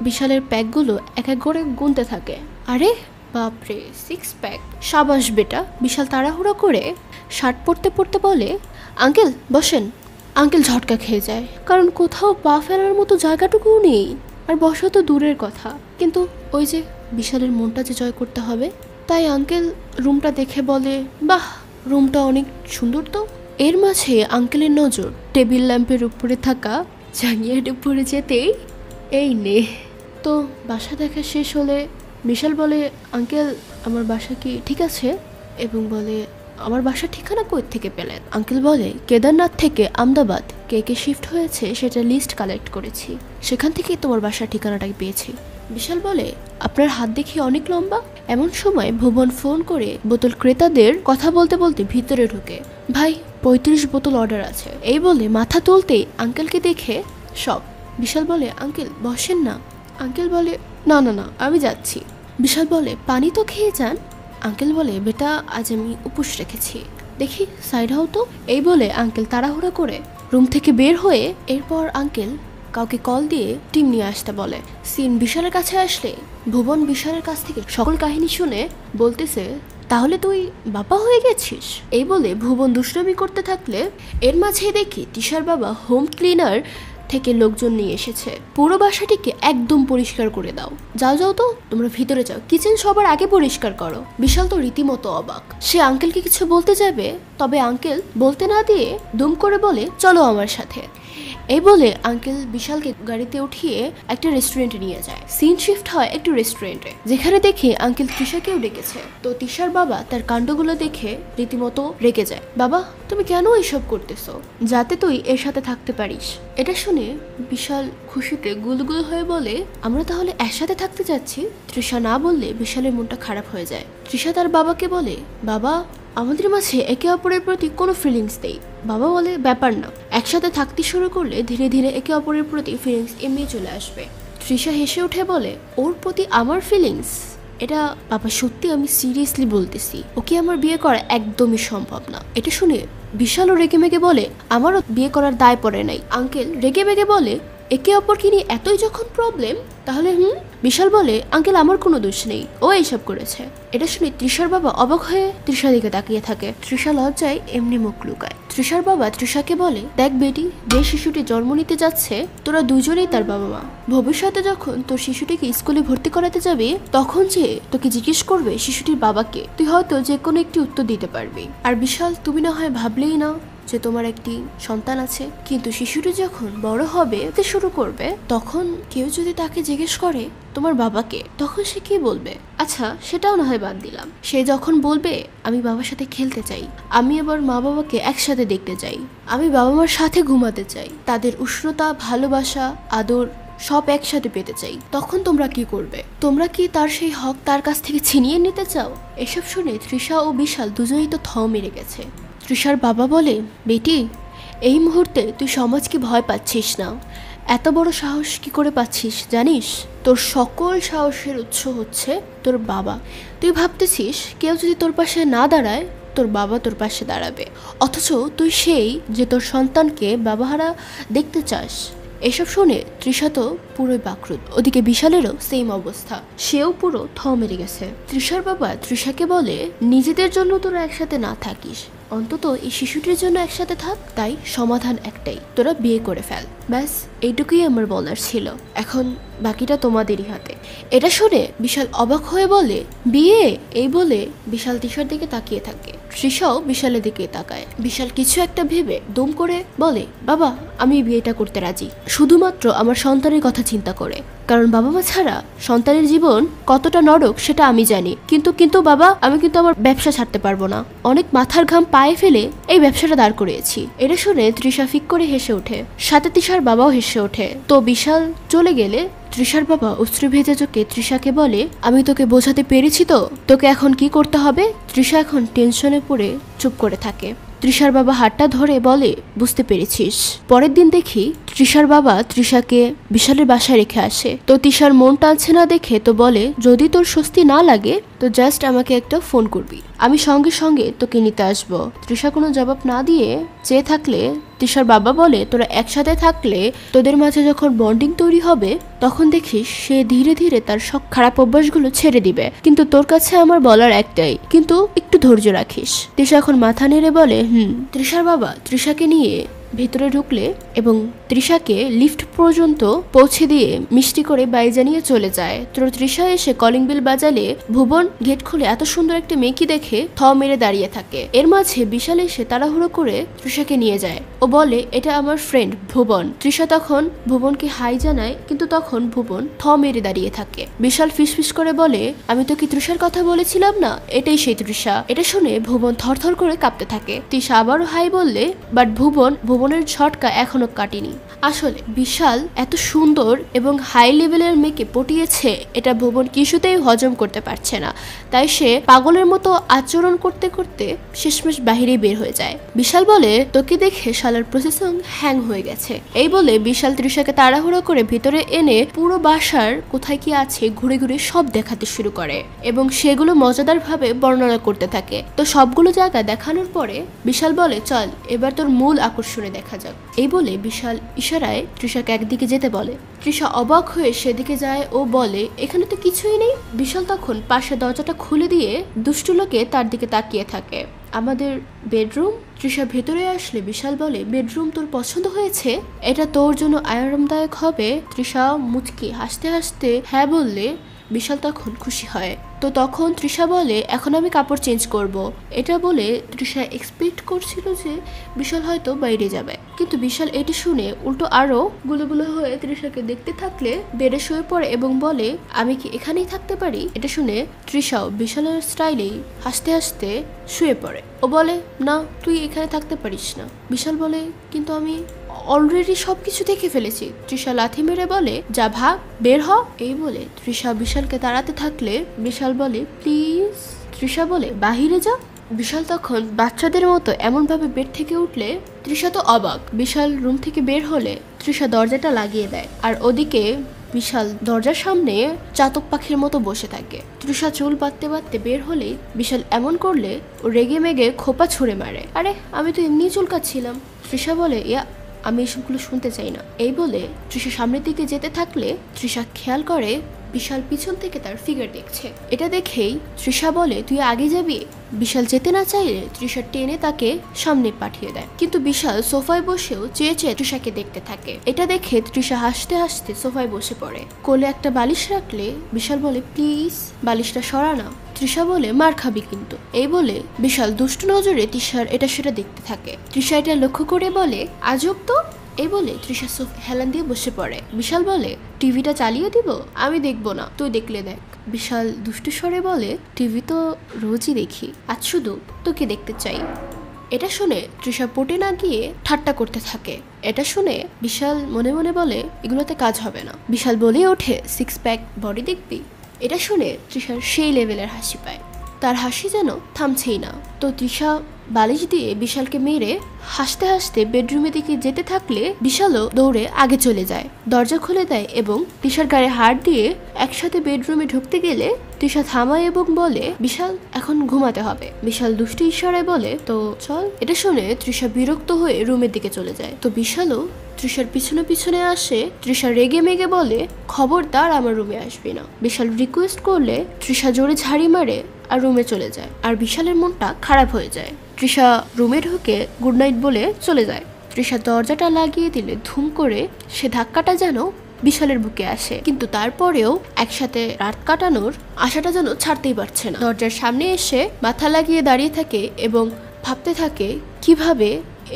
বিশালের প্যাকগুলো এক এক করে গুনতে থাকে। আরে বাপরে, 6 প্যাক, সাবাস বেটা। বিশাল তাড়াহুড়ো করে শার্ট পরতে পরতে বলে, আঙ্কেল বসেন। আঙ্কেল ঝটকা খেয়ে যায়, কারণ কোথাও পা ফেলার মতো জায়গাটুকুও নেই, আর বসা তো দূরের কথা, কিন্তু ওই যে বিশালের মনটা যে জয় করতে হবে। তাই আঙ্কেল রুমটা দেখে বলে, বাহ রুমটা অনেক সুন্দর তো। এর মাঝে আঙ্কেলের নজর টেবিল ল্যাম্পের উপরে থাকা জাঙ্গিয়ার উপরে যেতেই, এই নে। তো বাসা দেখা শেষ হলে বিশাল বলে, আঙ্কেল আমার বাসা কি ঠিক আছে? এবং বলে, আমার বাসার ঠিকানা কই থেকে পেলেন? আঙ্কেল বলে, কেদারনাথ থেকে আমদাবাদ কে কে শিফট হয়েছে সেটা লিস্ট কালেক্ট করেছি, সেখান থেকেই তোমার বাসার ঠিকানাটাই পেয়েছি। বিশাল বলে, আপনার হাত দেখি অনেক লম্বা। এমন সময় ভুবন ফোন করে বোতল ক্রেতাদের কথা বলতে বলতে ভিতরে ঢুকে, ভাই 35 বোতল অর্ডার আছে, এই বলে মাথা তুলতেই আঙ্কেলকে দেখে সব। বিশাল বলে, আঙ্কেল বসেন না। আঙ্কেল বলে, না না না আমি যাচ্ছি। বিশাল বলে, পানি তো খেয়ে যান। আঙ্কেল বলে, বেটা আজ আমি উপোস রেখেছি, দেখি সাইড হও তো। এই বলে আঙ্কেল তাড়াহুড়া করে রুম থেকে বের হয়ে এরপর আঙ্কেল কাউকে কল দিয়ে টিম নিয়ে আসতে বলে। সিন বিশালের কাছে আসলে ভুবন বিশালের কাছ থেকে সকল কাহিনী শুনে বলতেছে, তাহলে তুই বাবা হয়ে গেছিস? এই বলে ভুবন দুষ্টামি করতে থাকলে এর মাঝে দেখি তৃষার বাবা হোম ক্লিনার থেকে লোকজন নিয়ে এসেছে, পুরো বাসাটিকে একদম পরিষ্কার করে দাও। যাও যাও তো, তোমরা ভিতরে যাও, কিচেন সবার আগে পরিষ্কার করো। বিশাল তো রীতিমতো অবাক, সে আঙ্কেলকে কিছু বলতে যাবে, তবে আঙ্কেল বলতে না দিয়ে দুম করে বলে, চলো আমার সাথে। এই বলে আঙ্কেল বিশালকে গাড়িতে উঠিয়ে একটা রেস্টুরেন্টে নিয়ে যায়। সিন শিফট হয় একটু রেস্টুরেন্টে, যেখানে দেখে আঙ্কেল তৃষাকেও ডেকেছে। তো তৃষার বাবা তার কাণ্ডগুলো দেখে রীতিমতো রেগে যায়, বাবা তুমি কেন এসব করতেছো, যাতে তুই এর সাথে থাকতে পারিস। এটা শুনে বিশাল খুশিতে গুলগুল হয়ে বলে, আমরা তাহলে একসাথে থাকতে যাচ্ছি। তৃষা না বললে বিশালের মনটা খারাপ হয়ে যায়। তৃষা তার বাবাকে বলে, বাবা আমাদের মাঝে একে অপরের প্রতি কোনো ফিলিংস নেই। বাবা বলে, ব্যাপার না, একসাথে থাকতে শুরু করলে ধীরে ধীরে একে অপরের প্রতি ফিলিংস এমনি চলে আসবে। তৃষা হেসে উঠে বলে, ওর প্রতি আমার ফিলিংস, এটা বাবা সত্যি আমি সিরিয়াসলি বলতেছি, ওকে আমার বিয়ে করা একদমই সম্ভব না। এটা শুনে বিশালও রেগে মেগে বলে আমারও বিয়ে করার দায় পড়ে নাই। আঙ্কেল রেগে মেগে বলে একে অপরকে নিয়ে এতই যখন প্রবলেম তাহলে বিশাল বলে আঙ্কেল আমার কোনো দোষ নেই, ও এইসব করেছে। এটা শুনে তৃষার বাবা অবাক হয়ে তৃষার দিকে তাকিয়ে থাকে। তৃষা লজ্জায় এমনি মুখ লুকায়। তৃষার বাবা তৃষাকে বলে দেখ বেটি, যে শিশুটি জন্ম নিতে যাচ্ছে তোরা দুজনেই তার বাবা মা। ভবিষ্যতে যখন তোর শিশুটিকে স্কুলে ভর্তি করাতে যাবে তখন যে তোকে জিজ্ঞেস করবে শিশুটির বাবাকে, তুই হয়তো যে কোনো একটি উত্তর দিতে পারবি। আর বিশাল তুমি না হয় ভাবলেই না যে তোমার একটি সন্তান আছে, কিন্তু শিশুটি যখন বড় হবে শুরু করবে তখন কেউ যদি তাকে জিজ্ঞেস করে তোমার বাবাকে, তখন সে কি বলবে? আচ্ছা সেটাও না হয় বাদ দিলাম, সে যখন বলবে আমি বাবার সাথে খেলতে চাই, আমি আবার মা বাবাকে একসাথে দেখতে চাই, আমি বাবা মার সাথে ঘুমাতে চাই, তাদের উষ্ণতা ভালোবাসা আদর সব একসাথে পেতে চাই, তখন তোমরা কি করবে? তোমরা কি তার সেই হক তার কাছ থেকে ছিনিয়ে নিতে চাও? এসব শুনে তৃষা ও বিশাল দুজনেই তো থ মেরে গেছে। তৃষার বাবা বলে বেটি, এই মুহূর্তে তুই সমাজকে ভয় পাচ্ছিস না, এত বড় সাহস কি করে পাচ্ছিস জানিস? তোর সকল সাহসের উৎস হচ্ছে তোর বাবা। তুই ভাবতেছিস কেউ যদি তোর পাশে না দাঁড়ায় তোর বাবা তোর পাশে দাঁড়াবে, অথচ তুই সেই যে তোর সন্তানকে বাবাহারা দেখতে চাস। এসব শুনে তৃষা তো পুরোই বাকরুদ্ধ। ওদিকে বিশালেরও সেম অবস্থা, সেও পুরো থ মেরে গেছে। তৃষার বাবা তৃষাকে বলে নিজেদের জন্য তোরা একসাথে না থাকিস, অন্তত এই শিশুটির জন্য একসাথে থাক। তাই সমাধান একটাই, তোরা বিয়ে করে ফেল। ব্যাস এইটুকুই আমার বলার ছিল, এখন বাকিটা তোমাদেরই হাতে। এটা শুনে বিশাল অবাক হয়ে বলে বিয়ে? এই বলে বিশাল তৃষার দিকে তাকিয়ে থাকে। তৃষাও বিশালের দিকে তাকায়। বিশাল কিছু একটা ভেবে দুম করে বলে বাবা আমি বিয়েটা করতে রাজি, শুধুমাত্র আমার সন্তানের কথা চিন্তা করে, কারণ বাবা মা ছাড়া সন্তানের জীবন কতটা নরক সেটা আমি জানি। কিন্তু বাবা আমি কিন্তু আমার ব্যবসা ছাড়তে পারবো না, অনেক মাথার ঘাম পায়ে ফেলে এই ব্যবসাটা দাঁড় করিয়েছি। এটা শুনে তৃষা ফিক করে হেসে ওঠে, সাথে তৃষার বাবাও হেসে ওঠে। তো বিশাল চলে গেলে তৃষার বাবা অশ্রু ভেজা চোখে তৃষাকে বলে আমি তোকে বোঝাতে পেরেছি তো, তোকে এখন কি করতে হবে? তৃষা এখন টেনশনে পড়ে চুপ করে থাকে। তৃষার বাবা হাতটা ধরে বলে বুঝতে পেরেছিস। পরের দিন দেখি তৃষার বাবা তৃষাকে বিশালের বাসায় রেখে আসে। তো তৃষার মন টানছে না দেখে তো বলে যদি তোর স্বস্তি না লাগে তো জাস্ট আমাকে একটা ফোন করবি, আমি সঙ্গে সঙ্গে তোকে নিতে আসবো। তৃষা কোনো জবাব না দিয়ে চেয়ে থাকলে তৃষার বাবা বলে তোরা একসাথে থাকলে তোদের মাঝে যখন বন্ডিং তৈরি হবে তখন দেখিস সে ধীরে ধীরে তার সব খারাপ অভ্যাসগুলো ছেড়ে দিবে। কিন্তু তোর কাছে আমার বলার একটাই, কিন্তু একটু ধৈর্য রাখিস। তৃষা এখন মাথা নেড়ে বলে তৃষার বাবা তৃষাকে নিয়ে ভেতরে ঢুকলে এবং তৃষাকে লিফট পর্যন্ত পৌঁছে দিয়ে মিষ্টি করে বাড়ি জানিয়ে চলে যায়। তো তৃষা এসে কলিং বেল বাজালে ভুবন গেট খুলে এত সুন্দর একটা মেয়েকে দেখে থ মেরে দাঁড়িয়ে থাকে। এর মাঝে বিশাল এসে তাড়াহুড়ো করে তৃষাকে নিয়ে যায়। ও বলে এটা আমার ফ্রেন্ড ভুবন। তৃষা তখন ভুবনকে হাই জানায়, কিন্তু তখন ভুবন থ মেরে দাঁড়িয়ে থাকে। বিশাল ফিসফিস করে বলে আমি তো কি তৃষার কথা বলেছিলাম না, এটাই সেই তৃষা। এটা শুনে ভুবন থরথর করে কাঁপতে থাকে। তৃষা আবারও হাই বললে বাট ভুবনের ঝটকা এখনো কাটেনি। আসলে বিশাল এত সুন্দর এবং হাই লেভেলের মেয়েকে পটিয়েছে এটা ভুবন কিছুতেই হজম করতে পারছে না, তাই সে পাগলের মতো আচরণ করতে করতে শেষমেশ বাহিরে বের হয়ে যায়। বিশাল বলে তোকে দেখে শালার প্রসেসিং হ্যাং হয়ে গেছে। এই বলে বিশাল তৃষাকে তাড়াহুড়ো করে ভিতরে এনে পুরো বাসার কোথায় কি আছে ঘুরে ঘুরে সব দেখাতে শুরু করে এবং সেগুলো মজাদার ভাবে বর্ণনা করতে থাকে। তো সবগুলো জায়গা দেখানোর পরে বিশাল বলে চল এবার তোর মূল আকর্ষণে দেখা যাক। এই বলে বিশাল ইশারায় তৃষাকে একদিকে যেতে বলে। তৃষা অবাক হয়ে সেদিকে যায় ও বলে এখানে তো কিছুই নেই। বিশাল তখন পাশে দরজাটা খুলে দিয়ে দুষ্টু লোকে তার দিকে তাকিয়ে থাকে। আমাদের বেডরুম? তৃষা ভেতরে আসলে বিশাল বলে বেডরুম তোর পছন্দ হয়েছে? এটা তোর জন্য আরামদায়ক হবে। তৃষা মুচকি হাসতে হাসতে হ্যাঁ বললে বিশাল তখন খুশি হয়। তো তখন তৃষা বলে এখন আমি কাপড় চেঞ্জ করব। এটা বলে তৃষা এক্সপেক্ট করছিল যে বিশাল হয়তো বাইরে যাবে, কিন্তু বিশাল এটি শুনে উল্টো আরো গুলো হয়ে তৃষাকে দেখতে থাকলে বেডে শুয়ে পড়ে এবং বলে আমি কি এখানেই থাকতে পারি? এটা শুনে তৃষাও বিশালের স্টাইলেই হাসতে হাসতে শুয়ে পড়ে। ও বলে না তুই এখানে থাকতে পারিস না। বিশাল বলে কিন্তু আমি অলরেডি সবকিছু দেখে ফেলেছি। তৃষা লাথি মেরে বলে যা ভাগ বের হ। এই বলে তৃষা বিশালকে তাড়াতে থাকলে বিশাল বলে প্লিজ। তৃষা বলে বাহিরে যা। বিশাল তখন বাচ্চাদের মতো এমন ভাবে বেড থেকে উঠলে তৃষা তো অবাক। বিশাল রুম থেকে বের হলে তৃষা দরজাটা লাগিয়ে দেয়। আর ওদিকে বিশাল দরজার সামনে চাতক পাখির মতো বসে থাকে। তৃষা চুল বাঁধতে বাঁধতে বের হলেই বিশাল এমন করলে ও রেগে মেগে খোপা ছুঁড়ে মারে। আরে আমি তো এমনি চুলকাচ্ছিলাম। তৃষা বলে, ইয়া আমি এসবগুলো শুনতে চাই না। এই বলে তৃষা সামনের দিকে যেতে থাকলে তৃষা খেয়াল করে বিশাল পিছন থেকে তার ফিগার দেখছে। এটা দেখেই তৃষা বলে, তুই আগে যাবি। বিশাল যেতে না চাইলে তৃষা টেনে তাকে সামনে পাঠিয়ে দেয়, কিন্তু বিশাল সোফায় বসেও চেয়ে চেয়ে তৃষাকে দেখতে থাকে। এটা দেখে তৃষা হাসতে হাসতে সোফায় বসে পড়ে। কোলে একটা বালিশ রাখলে বিশাল বলে, প্লিজ বালিশটা সরা না। তৃষা বলে, মার খাবি কিন্তু। এই বলে বিশাল দুষ্টু নজরে তৃষার এটা সেটা দেখতে থাকে। তৃষা এটা লক্ষ্য করে বলে, আজব তো। এই বলে তৃষা সোফা হেলান দিয়ে বসে পড়ে। বিশাল বলে, টিভিটা চালিয়ে দিব। আমি দেখবো না, তুই দেখলে দেখ। বিশাল দুষ্টু স্বরে বলে, টিভি তো রোজই দেখি, আজ শুধু তোকে দেখতে চাই। এটা শুনে তৃষা পটে না গিয়ে ঠাট্টা করতে থাকে। এটা শুনে বিশাল মনে মনে বলে, এগুলোতে কাজ হবে না। বিশাল বলে ওঠে, 6 প্যাক বডি দেখবি। এটা শুনে তৃষার সেই লেভেলের হাসি পায়, তার হাসি যেন থামছেই না। তো তৃষা বালিশ দিয়ে বিশালকে মেরে হাসতে হাসতে বেডরুমের দিকে যেতে থাকলে বিশালও দৌড়ে আগে চলে যায়, দরজা খুলে দেয় এবং তৃষার গায়ে হাত দিয়ে একসাথে বেডরুমে ঢুকতে গেলে তৃষা থামায় এবং বলে, বিশাল এখন ঘুমাতে হবে। বিশাল দুষ্টু ইশারায় বলে, তো চল। এটা শুনে তৃষা বিরক্ত হয়ে রুমের দিকে চলে যায়। তো বিশালও তৃষার পিছনে পিছনে আসে। তৃষা রেগে মেগে বলে, খবরদার আমার রুমে আসবি না। বিশাল রিকোয়েস্ট করলে তৃষা জোরে ঝাড়ি মারে আর রুমে চলে যায়। আর বিশালের মনটা খারাপ হয়ে যায়। তৃষা রুমে ঢুকে গুড নাইট বলে চলে যায়। তৃষা দরজাটা লাগিয়ে দিলে ধুম করে সে ধাক্কাটা যেন বিশালের বুকে আসে, কিন্তু তারপরেও একসাথে রাত কাটানোর আশাটা যেন ছাড়তেই পারছে না। দরজার সামনে এসে মাথা লাগিয়ে দাঁড়িয়ে থাকে এবং ভাবতে থাকে কিভাবে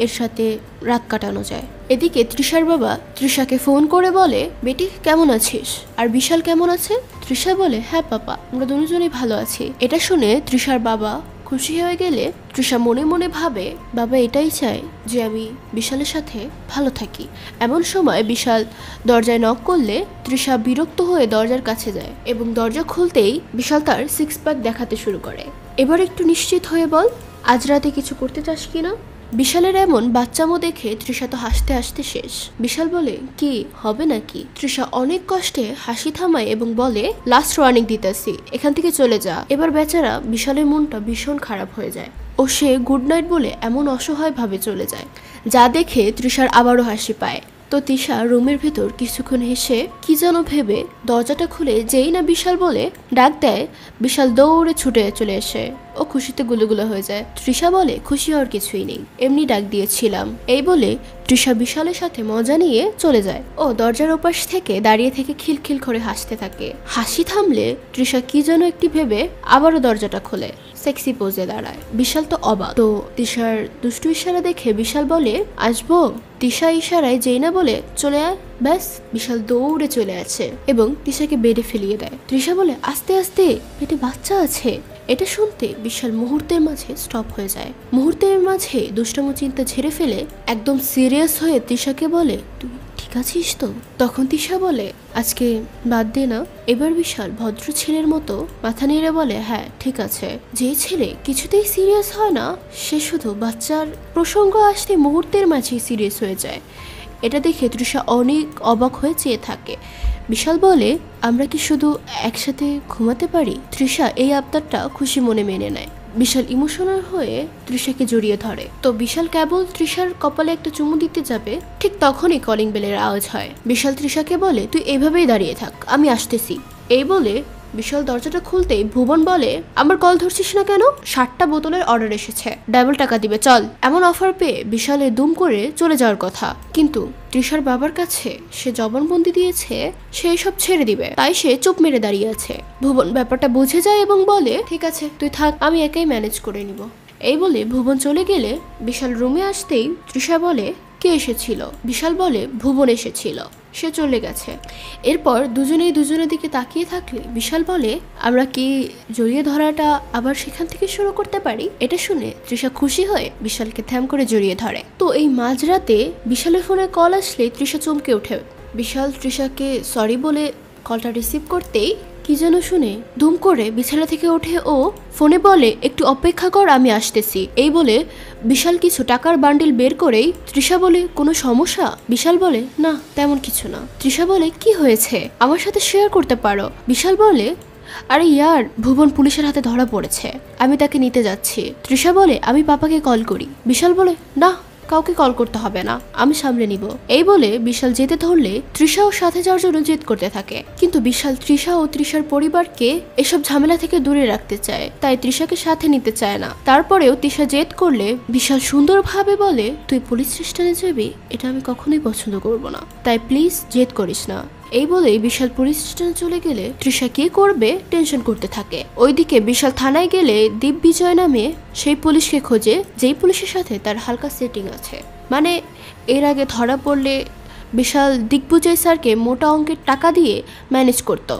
এর সাথে রাত কাটানো যায়। এদিকে তৃষার বাবা তৃষাকে ফোন করে বলে, বেটি কেমন আছিস? আর বিশাল কেমন আছে? তৃষা বলে, হ্যাঁ পাপা, আমরা দুজনেই ভালো আছি। এটা শুনে তৃষার বাবা খুশি হয়ে গেলে তৃষা মনে মনে ভাবে, বাবা এটাই চায় যে আমি বিশালের সাথে ভালো থাকি। এমন সময় বিশাল দরজায় নক করলে তৃষা বিরক্ত হয়ে দরজার কাছে যায় এবং দরজা খুলতেই বিশাল তার 6 প্যাক দেখাতে শুরু করে। এবার একটু নিশ্চিত হয়ে বল, আজ রাতে কিছু করতে চাস কিনা? বিশালের এমন বাচ্চামো দেখে তৃষা তো হাসতে হাসতে শেষ। বিশাল বলে, কি হবে নাকি? তৃষা অনেক কষ্টে হাসি থামায় এবং বলে, লাস্ট ওয়ার্নিং দিতেছি, এখান থেকে চলে যা। এবার বেচারা বিশালের মনটা ভীষণ খারাপ হয়ে যায় ও সে গুড নাইট বলে এমন অসহায় ভাবে চলে যায়, যা দেখে তৃষার আবারও হাসি পায়। তো তৃষা রুমের ভেতর কিছুক্ষণ হেসে কি যেন ভেবে দরজাটা খুলে যেই না বিশাল বলে ডাক দেয়, বিশাল দৌড়ে ছুটে চলে এসে ও খুশিতে গুলুগুলো হয়ে যায়। তৃষা বলে, খুশি হওয়ার কিছুই নেই, এমনি ডাক দিয়েছিলাম। এই বলে তৃষা বিশালের সাথে মজা নিয়ে চলে যায় ও দরজার ওপাশ থেকে দাঁড়িয়ে থেকে খিলখিল করে হাসতে থাকে। হাসি থামলে তৃষা কি যেন একটি ভেবে আবারও দরজাটা খোলে, সেক্সি পোজে দাঁড়ায়। বিশাল তো অবাক। তো তৃষার দুষ্টু ইশারা দেখে বিশাল বলে, আসবো? তৃষা ইশারায় যেই না বলে চলে আয়। ব্যাস, বিশাল দৌড়ে চলে আছে এবং তৃষাকে বেডে ফেলিয়ে দেয়। তৃষা বলে, আস্তে আস্তে, পেটে বাচ্চা আছে। এটা শুনতে বিশাল মুহূর্তের মাঝে স্টপ হয়ে যায়। মুহূর্তের মাঝে দুষ্টম চিন্তা ঝেড়ে ফেলে একদম সিরিয়াস হয়ে তৃষাকে বলে, তুই ঠিক আছিস তো? তখন তৃষা বলে, আজকে বাদ দে না। এবার বিশাল ভদ্র ছেলের মতো মাথা নেড়ে বলে, হ্যাঁ ঠিক আছে। যে ছেলে কিছুতেই সিরিয়াস হয় না সে শুধু বাচ্চার প্রসঙ্গ আসতে মুহূর্তের মাঝেই সিরিয়াস হয়ে যায়। এটা দেখে তৃষা অনেক অবাক হয়ে চেয়ে থাকে। বিশাল বলে, আমরা কি শুধু একসাথে ঘুমাতে পারি? তৃষা এই আবদারটা খুশি মনে মেনে নেয়। বিশাল ইমোশনাল হয়ে তৃষাকে জড়িয়ে ধরে। তো বিশাল কেবল তৃষার কপালে একটা চুমু দিতে যাবে, ঠিক তখনই কলিং বেলের আওয়াজ হয়। বিশাল তৃষাকে বলে, তুই এভাবেই দাঁড়িয়ে থাক, আমি আসতেছি। এই বলে বিশাল দরজাটা খুলতেই ভুবন বলে, আমার কল ধরছিস না কেন? 60টা বোতলের অর্ডার এসেছে, ডাবল টাকা দিবে, চল। এমন অফার পেয়ে বিশালে দুম করে চলে যাওয়ার কথা, কিন্তু তৃষার বাবার কাছে সে জবানবন্দি দিয়েছে সে সব ছেড়ে দিবে, তাই সে চুপ মেরে দাঁড়িয়ে আছে। ভুবন ব্যাপারটা বুঝে যায় এবং বলে, ঠিক আছে তুই থাক, আমি একাই ম্যানেজ করে নিব। এই বলে ভুবন চলে গেলে বিশাল রুমে আসতেই তৃষা বলে, কে এসেছিল? বিশাল বলে, ভুবন এসেছিল, সে চলে গেছে। এরপর দুজনেই দুজনের দিকে তাকিয়ে থাকলে বিশাল বলে, আমরা কি জড়িয়ে ধরাটা আবার সেখান থেকে শুরু করতে পারি? এটা শুনে তৃষা খুশি হয়ে বিশালকে থ্যাম করে জড়িয়ে ধরে। তো এই মাঝরাতে বিশালের ফোনে কল আসলে তৃষা চমকে ওঠে। বিশাল তৃষাকে সরি বলে কলটা রিসিভ করতেই কি যেন শুনে দুম করে বিছানা থেকে ওঠে ও ফোনে বলে একটু অপেক্ষা কর, আমি আসতেছি। এই বলে বিশাল কিছু টাকার বান্ডিল বের করেই তৃষা বলে কোনো সমস্যা? বিশাল বলে না তেমন কিছু না। তৃষা বলে কি হয়েছে আমার সাথে শেয়ার করতে পারো। বিশাল বলে আরে ইয়ার, ভুবন পুলিশের হাতে ধরা পড়েছে, আমি তাকে নিতে যাচ্ছি। তৃষা বলে আমি পাপাকে কল করি। বিশাল বলে না, কাউকে কল করতে হবে না, আমি সামলে নিব। এই বলে বিশাল যেতে ধরলে তৃষাও সাথে যাওয়ার জন্য জেদ করতে থাকে, কিন্তু বিশাল তৃষা ও তৃষার পরিবারকে এসব ঝামেলা থেকে দূরে রাখতে চায়, তাই তৃষাকে সাথে নিতে চায় না। তারপরেও তৃষা জেদ করলে বিশাল সুন্দরভাবে বলে তুই পুলিশ স্টেশনে যাবি, এটা আমি কখনোই পছন্দ করব না, তাই প্লিজ জেদ করিস না। এই বলেই বিশাল পুলিশ স্টেশনে চলে গেলে তৃষা কি করবে টেনশন করতে থাকে। ওইদিকে বিশাল থানায় গেলে দিগ্বিজয় নামে সেই পুলিশকে খোঁজে যেই পুলিশের সাথে তার হালকা সেটিং আছে। মানে এর আগে ধরা পড়লে বিশাল দিগ্বিজয় স্যারকে মোটা অঙ্কের টাকা দিয়ে ম্যানেজ করত,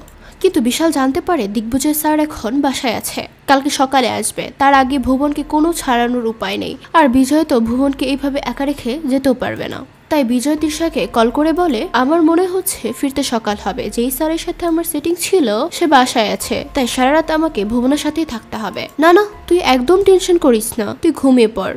কিন্তু বিশাল জানতে পারে দিগ্বিজয় স্যার এখন বাসায় আছে, কালকে সকালে আসবে, তার আগে ভুবনকে কোনো ছাড়ানোর উপায় নেই। আর বিজয় তো ভুবনকে এইভাবে একা রেখে যেতেও পারবে না, তাই বিজয় তৃষাকে কল করে বলে আমার মনে হচ্ছে ফিরতে সকাল হবে, যেই স্যারের সাথে আমার সেটিং ছিল সে বাসায় আছে, তাই সারা রাত আমাকে ভুবনের সাথেই থাকতে হবে। না না, তুই একদম টেনশন করিস না, তুই ঘুমিয়ে পড়,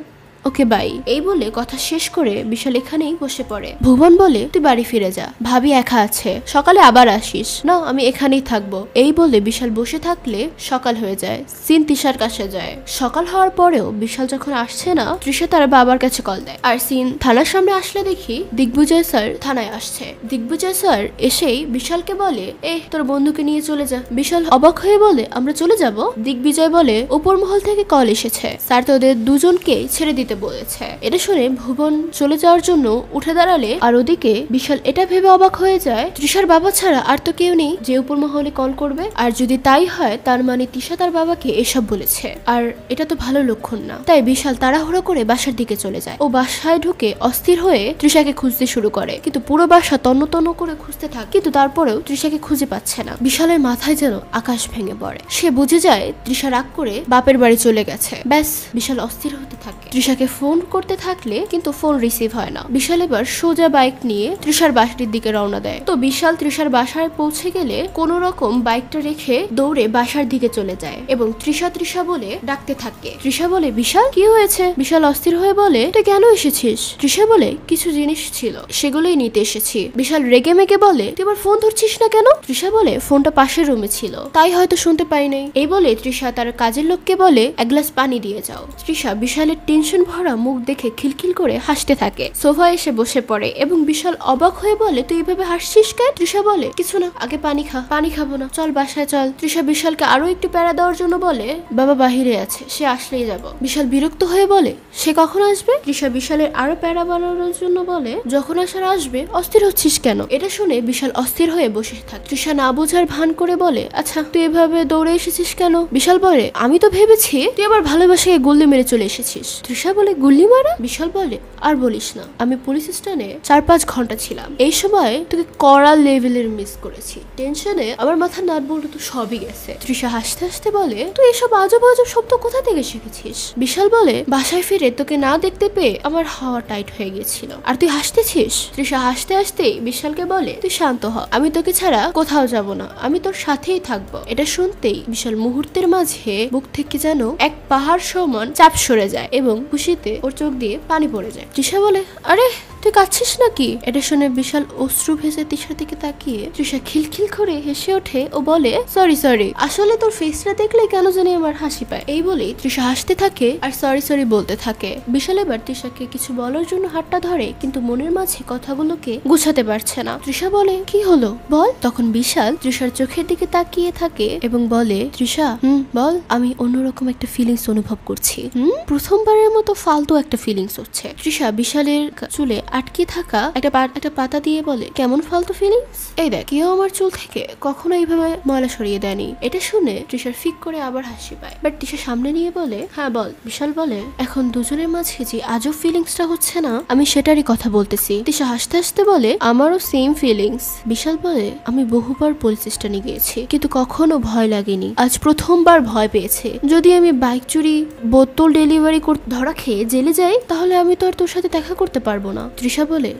ওকে বাই। এই বলে কথা শেষ করে বিশাল এখানেই বসে পড়ে। ভুবন বলে তুই বাড়ি ফিরে যা, ভাবি একা আছে, সকালে আবার আসিস। না, আমি এখানেই থাকবো। এই বলে বিশাল বসে থাকলে সকাল হয়ে যায়। সিন তৃষার কাছে যায়। সকাল হওয়ার পরেও বিশাল যখন আসছে না, তৃষা তার বাবার কাছে কল দেয়। আর সিন থানার সামনে আসলে দেখি দিগ্বিজয় স্যার থানায় আসছে। দিগ্বিজয় স্যার এসেই বিশালকে বলে তোর বন্ধুকে নিয়ে চলে যা। বিশাল অবাক হয়ে বলে আমরা চলে যাব? দিগ্বিজয় বলে উপর মহল থেকে কল এসেছে, স্যার তোদের দুজনকে ছেড়ে দিতে বলেছে। এটা শুনে ভুবন চলে যাওয়ার জন্য উঠে দাঁড়ালে আর ওদিকে বিশাল এটা ভেবে অবাক হয়ে যায় তৃষার বাবা ছাড়া আর তো কেউ নেই যে উপর মহলে কল করবে, আর যদি তাই হয় তার মানে তৃষা তার বাবাকে এসব বলেছে, আর এটা তো ভালো লক্ষণ না। তাই বিশাল তাড়াহুড়ো করে বাসার দিকে চলে যায়। ও বাসায় ঢুকে অস্থির হয়ে তৃষাকে খুঁজতে শুরু করে, কিন্তু পুরো বাসা তন্ন তন্ন করে খুঁজতে থাকে, কিন্তু তারপরেও তৃষাকে খুঁজে পাচ্ছে না। বিশালের মাথায় যেন আকাশ ভেঙে পড়ে। সে বুঝে যায় তৃষা রাগ করে বাপের বাড়ি চলে গেছে। ব্যাস, বিশাল অস্থির হতে থাকে। তৃষাকে ফোন করতে থাকলে কিন্তু ফোন রিসিভ হয় না। বিশাল এবার সোজা বাইক নিয়ে তৃষার বাসাটির দিকে রওনা দেয়। তো বিশাল তৃষার বাসায় পৌঁছে গেলে কোন রকম বাইকটা রেখে দৌড়ে বাসার দিকে চলে যায় এবং তৃষা তৃষা বলে ডাকতে থাকে। তৃষা বলে বিশাল কি হয়েছে? বিশাল অস্থির হয়ে বলে তুই কেন এসেছিস? তৃষা বলে কিছু জিনিস ছিল সেগুলোই নিতে এসেছি। বিশাল রেগে মেগে বলে তুই আবার ফোন ধরছিস না কেন? তৃষা বলে ফোনটা পাশের রুমে ছিল, তাই হয়তো শুনতে পাই নাই। এই বলে তৃষা তার কাজের লোককে বলে এক গ্লাস পানি দিয়ে যাও। তৃষা বিশালের টেনশন ভরা মুখ দেখে খিলখিল করে হাসতে থাকে। সোফায় এসে বসে পড়ে এবং বিশাল অবাক হয়ে বলে তুই এইভাবে হাসছিস কেন? তৃষা বলে কিছু না, আগে পানি খা। পানি খাবো না, চল বাসায় চল। তৃষা বিশালকে আরো একটু প্যারা দেওয়ার জন্য বলে বাবা বাহিরে আছে, সে আসলেই যাব। বিশাল বিরক্ত হয়ে বলে সে কখন আসবে? তৃষা বিশালের আরো প্যারা বানানোর জন্য বলে যখন আসার আসবে, অস্থির হচ্ছিস কেন? এটা শুনে বিশাল অস্থির হয়ে বসে থাকে। তৃষা না বোঝার ভান করে বলে আচ্ছা তুই এভাবে দৌড়ে এসেছিস কেন? বিশাল বলে আমি তো ভেবেছি তুই আবার ভালোবাসায় গুল্লি মেরে চলে এসেছিস। তৃষা বলে গুল্লি মারা? বিশাল বলে আর বলিস না, আমি পুলিশ স্টেশনে 4-5 ঘন্টা ছিলাম, এই সময় তোকে কড়া লেভেলের মিস করেছি, টেনশনে আমার মাথার নাট বল্টু তো সবই গেছে। তৃষা হাসতে হাসতে বলে তুই এসব আজব আজব শব্দ কোথা থেকে শিখেছিস? বিশাল বলে বাসায় ফিরে তোকে না দেখতে পেয়ে আমার হাওয়া টাইট হয়ে গেছিল, আর তুই হাসতেছিস। তৃষা হাসতে হাসতেই বিশালকে বলে তুই শান্ত হ, আমি তোকে ছাড়া কোথাও যাব না, আমি তোর সাথেই থাকবো। এটা শুনতেই বিশাল মুহূর্তের মাঝে বুক থেকে যেন এক পাহাড় সমান চাপ সরে যায় এবং খুশিতে ওর চোখ দিয়ে পানি পড়ে যায়। তৃষা বলে আরে তুই কাঁদছিস নাকি? এটা শুনে বিশাল অশ্রু ভেসে তৃষার দিকে তাকিয়ে তৃষা খিলখিল করে হেসে ওঠে ও বলে সরি সরি, আসলে তোর ফেসটা দেখলে কেন জানি আমার হাসি পায়। এই বলেই তৃষা হাসতে থাকে আর সরি সরি বলতে থাকে। বিশাল এবার তৃষাকে কিছু বলার জন্য হাতটা ধরে, কিন্তু মনের মাঝে কথাগুলোকে গুছাতে পারছে না। তৃষা বলে কি হলো বল। তখন বিশাল তৃষার চোখের দিকে তাকিয়ে থাকে এবং বলে তৃষা বল, আমি অন্যরকম একটা ফিলিংস অনুভব করছি। প্রথমবারের মতো ফালতু একটা ফিলিংস হচ্ছে। তৃষা বিশালের চুলে আটকে থাকা একটা পাতা দিয়ে বলে কেমন ফালতু ফিলিংস? এই দেখ, কেউ আমার চুল থেকে কখনো এইভাবে ময়লা সরিয়ে দেয়নি। এটা শুনে তৃষার ফিক করে আবার হাসি পায়, বাট তৃষা সামনে নিয়ে বলে হ্যাঁ বল। বিশাল বলে এখন দুজনের মাঝে যে আজব ফিলিংসটা হচ্ছে না, আমি সেটারই কথা বলতেছি। তৃষা হাসতে হাসতে বলে আমারও সেম ফিলিংস। বিশাল বলে আমি বহুবার পুলিশ স্টেশনে গিয়েছি, কিন্তু কখনো ভয় লাগেনি, আজ প্রথমবার ভয় পেয়েছে। যদি আমি বাইক চুরি, বোতল ডেলিভারি ধরা খেয়ে জেলে যাই, তাহলে আমি তো আর তোর সাথে দেখা করতে পারবো না। তৃষা বলে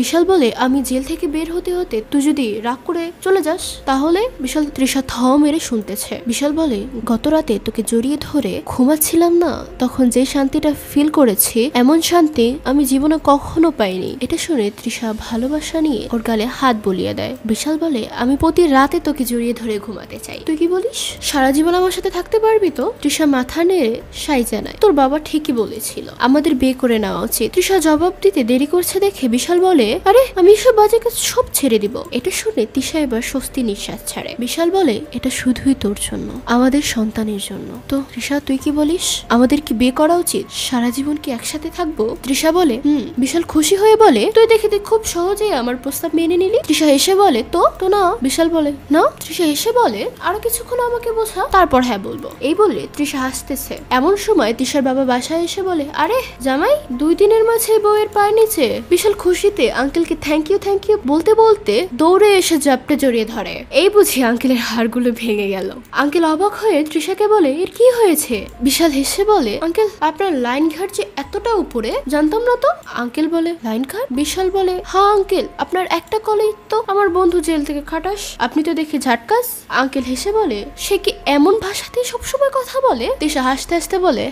বিশাল বলে আমি জেল থেকে বের হতে হতে তুই যদি রাগ করে চলে যাস তাহলে? বিশাল তৃষা থ মেরে শুনতেছে। বিশাল বলে গত রাতে তোকে জড়িয়ে ধরে ঘুমাচ্ছিলাম না, তখন যে শান্তিটা ফিল করেছি এমন শান্তি আমি জীবনে কখনো পাইনি। এটা শুনে তৃষা ভালোবাসা নিয়ে ওর গালে হাত বলিয়ে দেয়। বিশাল বলে আমি প্রতি রাতে তোকে জড়িয়ে ধরে ঘুমাতে চাই, তুই কি বলিস? সারা জীবন আমার সাথে থাকতে পারবি তো? তৃষা মাথা নেড়ে সাই জানায় তোর বাবা ঠিকই বলেছিল, আমাদের বিয়ে করে নেওয়া উচিত। তৃষা জবাব দিতে দেরি করছে দেখে বিশাল বলে আরে আমি এসব বাজে কাজ সব ছেড়ে দিব। এটা শুনে তৃষা এবার স্বস্তি নিঃশ্বাস ছাড়ে। বিশাল বলে এটা শুধুই তোর জন্য, আমাদের সন্তানের জন্য। তো তৃষা তুই কি বলিস, আমাদের কি বিয়ে করা উচিত? সারা জীবন কি একসাথে থাকবো? তৃষা বলে বিশাল খুশি হয়ে বলে তুই দেখে খুব সহজেই আমার প্রস্তাব মেনে নিলি। তৃষা এসে বলে তো না। বিশাল বলে না। তৃষা এসে বলে আরো কিছুক্ষণ আমাকে বোঝা, তারপর হ্যাঁ বলবো। এই বলে তৃষা হাসতেছে। এমন সময় তৃষার বাবা বাসায় এসে বলে আরে জামাই 2 দিনের মাঝে বউয়ের পায়ের নিচে। বিশাল খুশিতে আঙ্কেলকে থ্যাংক ইউ বলতে বলতে দৌড়ে এসে জাপটে জড়িয়ে ধরে। এই বুঝি আঙ্কেলের হাড়গুলো ভেঙে গেল। আঙ্কেল অবাক হয়ে তৃষাকে বলে এর কি হয়েছে? বিশাল হেসে বলে আঙ্কেল আপনার লাইন ঘাট যে এতটা উপরে জানতাম না তো। আঙ্কেল বলে লাইন ঘাট? বিশাল বলে হ্যাঁ আঙ্কেল, আপনার একটা কলেই তো আমার বন্ধু জেল থেকে খাটাস, আপনি তো দেখি ঝাটকাস। আঙ্কেল হেসে বলে সে কি এমন ভাষাতে সবসময় কথা বলে? তৃষা হাসতে হাসতে বলে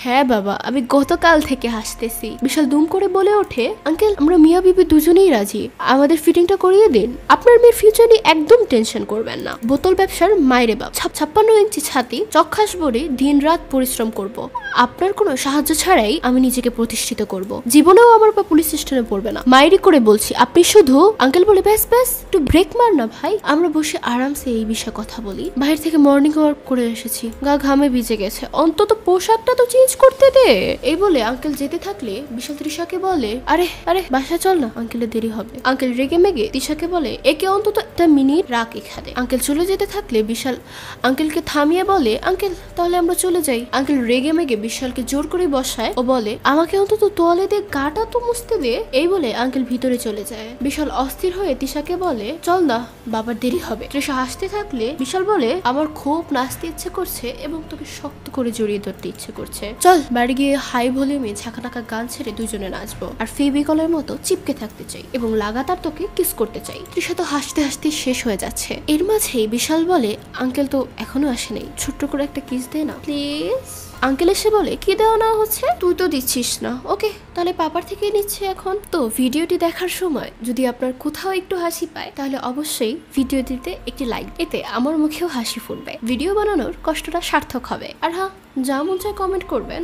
হ্যাঁ বাবা, আমি গতকাল থেকে হাসতেছি। বিশাল দুম করে বলে ওঠে আঙ্কেল আমরা মিয়া বিবি দুজনেই রাজি, আমাদের ফিটিংটা করিয়ে দিন। আপনার মেয়ের ফিউচার নিয়ে একদম টেনশন করবেন না। বোতল ব্যবসার মায়েরে বাপ, 56 ইঞ্চি ছাতি, চক্ষাস ভরে দিন রাত পরিশ্রম করব। আপনার কোনো সাহায্য ছাড়াই আমি নিজেকে প্রতিষ্ঠিত করব। জীবনেও আমার বা পুলিশ স্টেশনে পড়বে না। মায়েরই করে বলছি, আপনি শুধু। আঙ্কেল বলে ব্যাস একটু ব্রেক মার না ভাই, আমরা বসে আরামসে এই বিষয়ে কথা বলি। বাইরে থেকে মর্নিং ওয়াক করে এসেছি, গা ঘামে ভিজে গেছে, অন্তত পোশাকটা তো চেঞ্জ করতে দে। এই বলে আঙ্কেল যেতে থাকলে বিশাল তৃষাকে বলে আরে বাসা চল না, আঙ্কেলের দেরি হবে। আঙ্কেল রেগে মেগে তৃষাকে বলে একে অন্তত 1 মিনিট রাখ এখানে। আঙ্কেল চলে যেতে থাকলে বিশাল আঙ্কেলকে থামিয়ে বলে আঙ্কেল তাহলে আমরা চলে যাই। আঙ্কেল রেগে মেগে বিশালকে জোর করে বসায় ও বলে আমাকে অন্তত তোয়ালে দিয়ে গাটা তো মুছতে দে। এই বলে আঙ্কেল ভিতরে চলে যায়। বিশাল অস্থির হয়ে তৃষাকে বলে চল না, বাবার দেরি হবে। তৃষা হাসতে থাকলে বিশাল বলে আমার খুব নাচতে ইচ্ছে করছে এবং তোকে শক্ত করে জড়িয়ে ধরতে ইচ্ছে করছে, চল বাড়ি গিয়ে হাই ভলিউমে ঝাঁকানাকা গান ছেড়ে দুজনে নাচবো। আর ফেভিকলের মতো চিপকে থাকতে চাই এবং লাগাতার তোকে কিস করতে চাই। তৃষা তো হাসতে হাসতে শেষ হয়ে যাচ্ছে। এর মাঝেই বিশাল বলে আঙ্কেল তো এখনো আসেনি, ছোট্ট করে একটা কিস দে না প্লিজ। আঙ্কেল এসে বলে কি দেওয়া না হচ্ছে, তুই তো দিচ্ছিস না, ওকে তাহলে পাপার থেকে নিচ্ছে এখন। তো ভিডিওটি দেখার সময় যদি আপনার কোথাও একটু হাসি পায় তাহলে অবশ্যই ভিডিওটিতে একটি লাইক, এতে আমার মুখেও হাসি ফুটবে, ভিডিও বানানোর কষ্টটা সার্থক হবে। আর হ্যাঁ, যা মন চায় কমেন্ট করবেন।